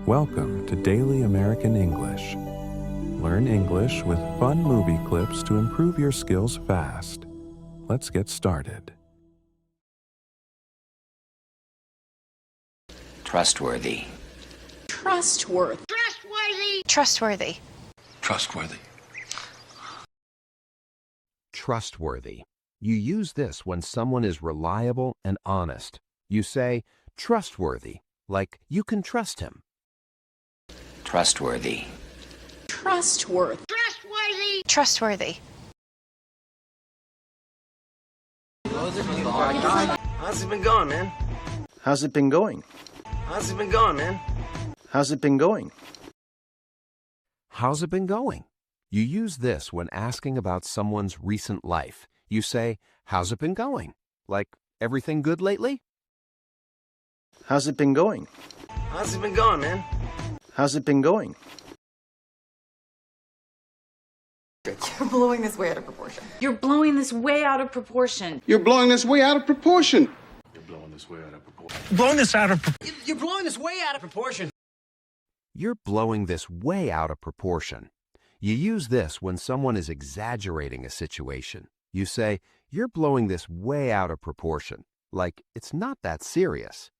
Welcome to Daily American English. Learn English with fun movie clips to improve your skills fast. Let's get started. Trustworthy. Trustworthy. Trustworthy. Trustworthy. Trustworthy. Trustworthy. You use this when someone is reliable and honest. You say, trustworthy, like you can trust him. Trustworthy. Trustworthy. Trustworthy. Trustworthy. How's it been going, man? How's it been going? How's it been going, man? How's it been going? How's it been going? You use this when asking about someone's recent life. You say, how's it been going? Like, everything good lately? How's it been going? How's it been going, man? How's it been going? You're blowing this way out of proportion. You're blowing this way out of proportion. You're blowing this way out of proportion. You're blowing this way out of proportion. Blowing this out of proportion. You're blowing this way out of proportion. You're blowing this way out of proportion. You use this when someone is exaggerating a situation. You say, you're blowing this way out of proportion, like it's not that serious.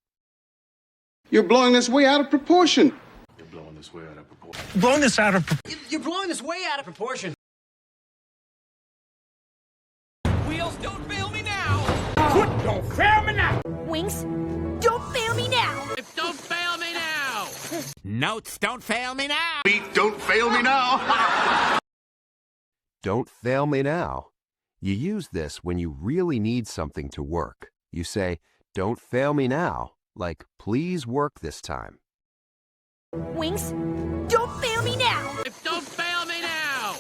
You're blowing this way out of proportion. You're blowing this way out of proportion. Blowing this out of proportion. You're blowing this way out of proportion. Wheels, don't fail me now. Foot, don't fail me now. Wings, don't fail me now. Hips, don't fail me now. Notes, don't fail me now. Feet, don't fail me now. Don't fail me now. You use this when you really need something to work. You say, don't fail me now, like please work this time. Wings, don't fail me now. Hips, don't fail me now.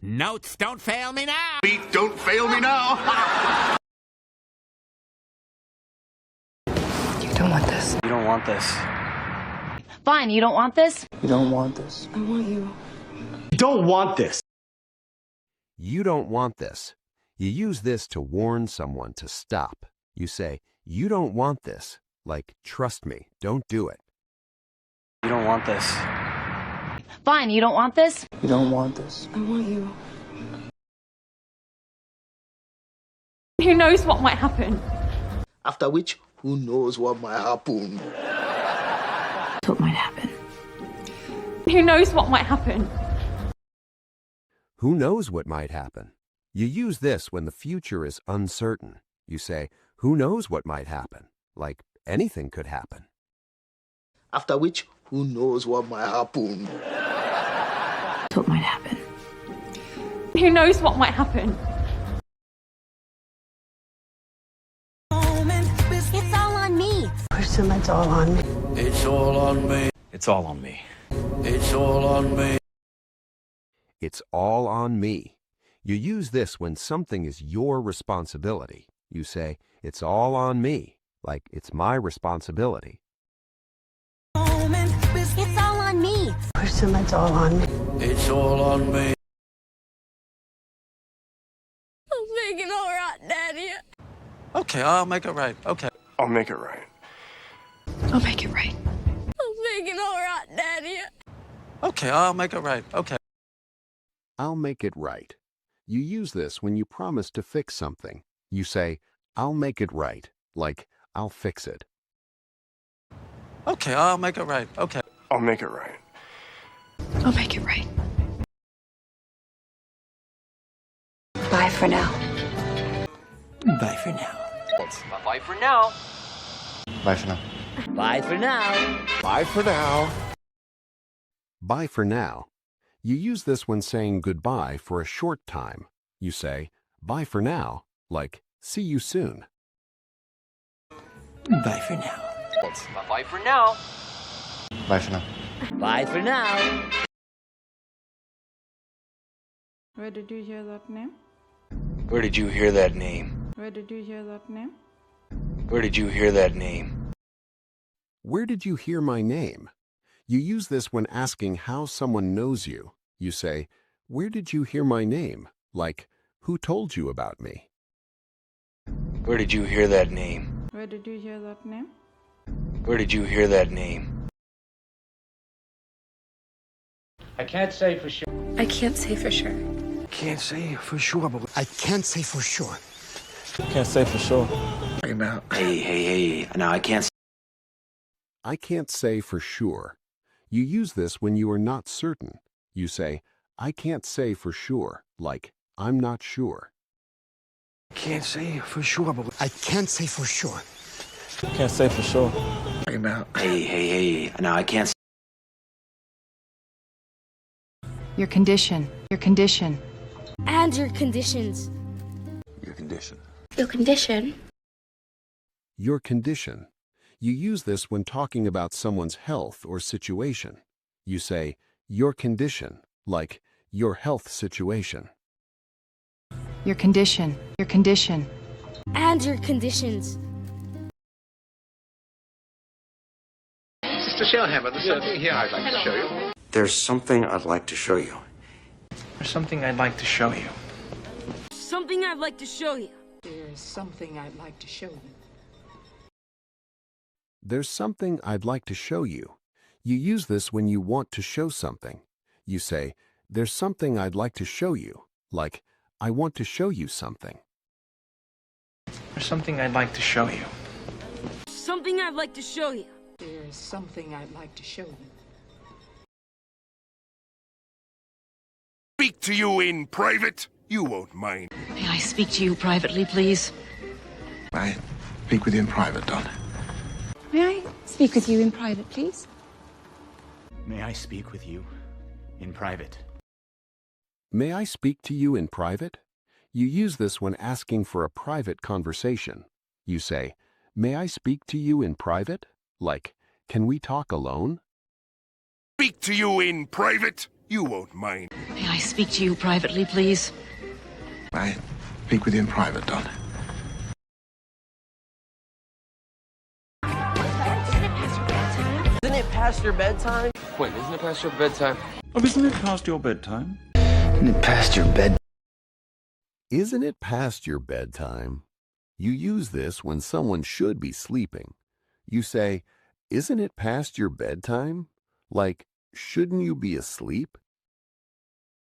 Notes, don't fail me now. Feet, don't fail me now. You don't want this. You don't want this. Fine, you don't want this? You don't want this. I want you. You don't want this. You don't want this. You use this to warn someone to stop. You say, you don't want this, like trust me, don't do it. You don't want this. Fine, you don't want this? You don't want this. I want you. Who knows what might happen? After which, who knows what might happen? What might happen? Who knows what might happen? Who knows what might happen? You use this when the future is uncertain. You say, who knows what might happen? Like anything could happen. After which, who knows what might happen? What might happen? Who knows what might happen? It's all on me. Person, that's all on me. It's all on me. It's all on me. It's all on me. It's all on me. You use this when something is your responsibility. You say, it's all on me, like it's my responsibility. It's all on me. Person, that's all on me. It's all on me. I'll make it all right, Daddy. Okay, I'll make it right. Okay. I'll make it right. I'll make it right. I'll make it all right, Daddy. Okay, I'll make it right. Okay. I'll make it right. You use this when you promise to fix something. You say, I'll make it right, like I'll fix it. Okay, I'll make it right. Okay. I'll make it right. I'll make it right. Bye for now. Bye for now. Bye for now. Bye for now. Bye for now. Bye for now. Bye for now. You use this when saying goodbye for a short time. You say, bye for now, like see you soon. Bye for now. Bye for now. Bye for now. Bye for now. Where did you hear that name? Where did you hear that name? Where did you hear that name? Where did you hear that name? Where did you hear my name? You use this when asking how someone knows you. You say, where did you hear my name? Like, who told you about me? Where did you hear that name? Where did you hear that name? Where did you hear that name? I can't say for sure. I can't say for sure. Can't say for sure, but I can't say for sure. can't say for sure. Now, Hey. Now I can't. I can't say for sure. You use this when you are not certain. You say, I can't say for sure, like, I'm not sure. Can't say for sure, but I can't say for sure. can't say for sure. Now, Hey. Now I can't. Your condition. Your condition. And your conditions. Your condition. Your condition. Your condition. You use this when talking about someone's health or situation. You say, your condition, like, your health situation. Your condition. Your condition. And your conditions. Mr. Shellhammer, there's something here I'd like to show you. There's something I'd like to show you. There's something I'd like to show you. Something I'd like to show you. There's something I'd like to show you. There's something I'd like to show you. You use this when you want to show something. You say, there's something I'd like to show you, like, I want to show you something. There's something I'd like to show you. Something I'd like to show you. There's something I'd like to show you. Speak to you in private. You won't mind. May I speak to you privately, please? I speak with you in private, Don. May I speak with you in private, please? May I speak with you in private? May I speak to you in private? You use this when asking for a private conversation. You say, may I speak to you in private? Like, can we talk alone? Speak to you in private. You won't mind. May I speak to you privately, please? I speak with you in private, Don. Isn't it past your bedtime? Wait, isn't it past your bedtime? Oh, isn't it past your bedtime? Isn't it past your bed? Isn't it past your bedtime? You use this when someone should be sleeping. You say, isn't it past your bedtime? Like, shouldn't you be asleep?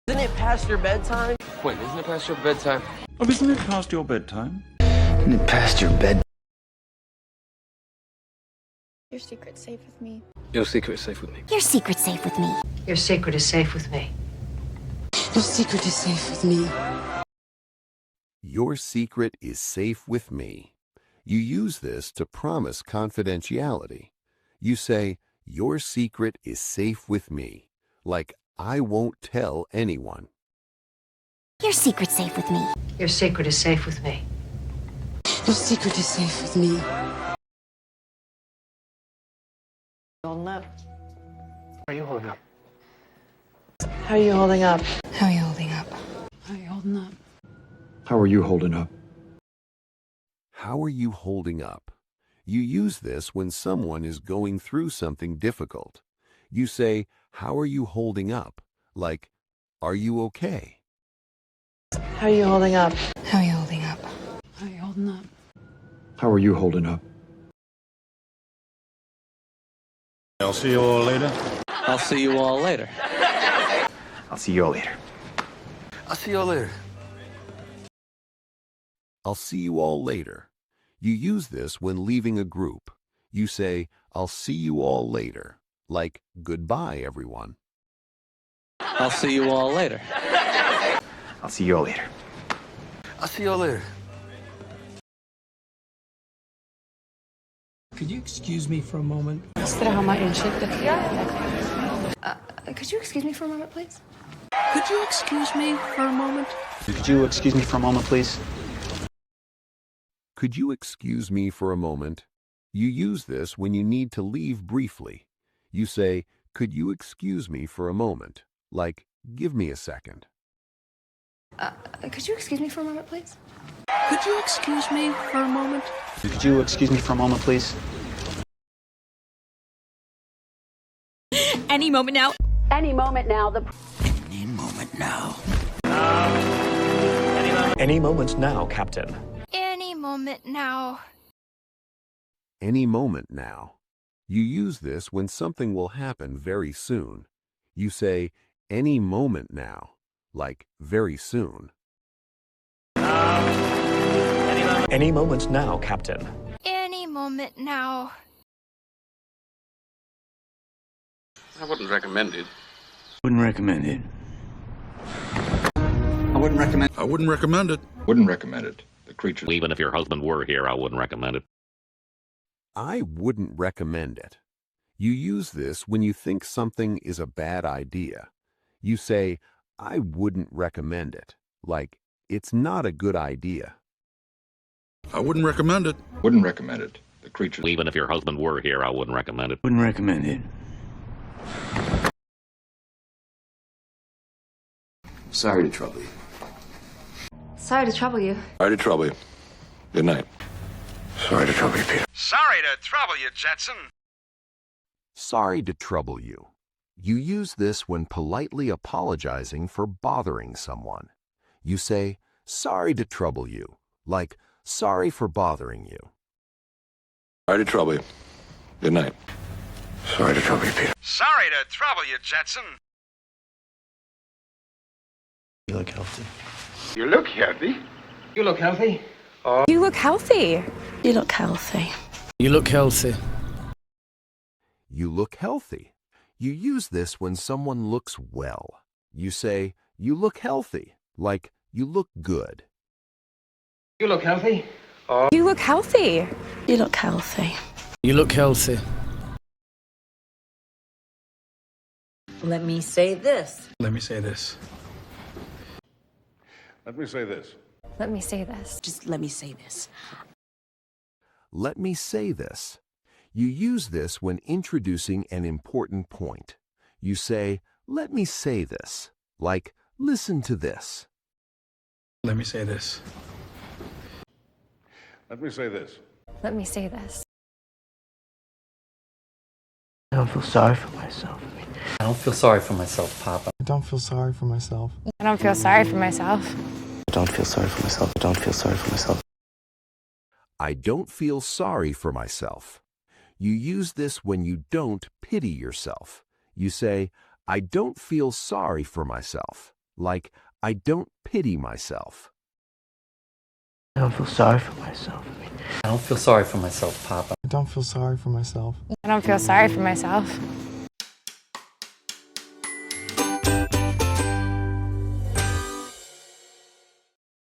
Isn't it past your bedtime? Wait, isn't it past your bedtime? Oh, isn't it past your bedtime? Isn't it past your bed? Your secret's safe with me. Your secret is safe with me. Your secret's safe with me. Your secret is safe with me. Your secret is safe with me. Your secret is safe with me. You use this to promise confidentiality. You say, your secret is safe with me, like, I won't tell anyone. Your secret's safe with me. Your secret is safe with me. Your secret is safe with me. Holding up. How are you holding up? How are you holding up? How are you holding up? How are you holding up? How are you holding up? How are you holding up? You use this when someone is going through something difficult. You say, how are you holding up? Like, are you okay? How are you holding up? How are you holding up? How are you holding up? How are you holding up? I'll see you all later. I'll see you all later. I'll see you all later. I'll see you all later. I'll see you all later. You use this when leaving a group. You say, I'll see you all later. Like, goodbye, everyone. I'll see you all later. I'll see you all later. I'll see you all later. Could you excuse me for a moment? Could you excuse me for a moment, please? Could you excuse me for a moment? Could you excuse me for a moment, please? Could you excuse me for a moment? You use this when you need to leave briefly. You say, could you excuse me for a moment? Like, give me a second. Could you excuse me for a moment, please? Could you excuse me for a moment? Could you excuse me for a moment, please? Any moment now. Any moment now. Any moment now. Any moment now, Captain. Any moment now. Any moment now. You use this when something will happen very soon. You say, any moment now, like very soon. Any moment now, Captain. Any moment now. I wouldn't recommend it. Wouldn't recommend it. I wouldn't recommend it. I wouldn't recommend it. Wouldn't recommend it. The creature. Even if your husband were here, I wouldn't recommend it. I wouldn't recommend it. You use this when you think something is a bad idea. You say, I wouldn't recommend it, like it's not a good idea. I wouldn't recommend it. Wouldn't recommend it. The creature. Even if your husband were here, I wouldn't recommend it. Wouldn't recommend it. Sorry to trouble you. Sorry to trouble you. Sorry to trouble you. Good night. Sorry to trouble you, Peter. Sorry to trouble you, Jetson. Sorry to trouble you. You use this when politely apologizing for bothering someone. You say, sorry to trouble you, like, sorry for bothering you. Sorry to trouble you. Good night. Sorry to trouble you, Peter. Sorry to trouble you, Jetson. You look healthy. You look healthy. You look healthy. You look healthy. You look healthy. You look healthy. You look healthy. You use this when someone looks well. You say, you look healthy, like, you look good. You look healthy. You look healthy. You look healthy. You look healthy. Let me say this. Let me say this. Let me say this. Let me say this. Just let me say this. Let me say this. You use this when introducing an important point. You say, let me say this, like, listen to this. Let me say this. Let me say this. Let me say this. I don't feel sorry for myself. I don't feel sorry for myself, Papa. I don't feel sorry for myself. I don't feel sorry for myself. I don't feel sorry for myself. I don't feel sorry for myself. I don't feel sorry for myself. You use this when you don't pity yourself. You say, I don't feel sorry for myself, like, I don't pity myself. I don't feel sorry for myself. I don't feel sorry for myself, Papa. I don't feel sorry for myself. I don't feel sorry for myself.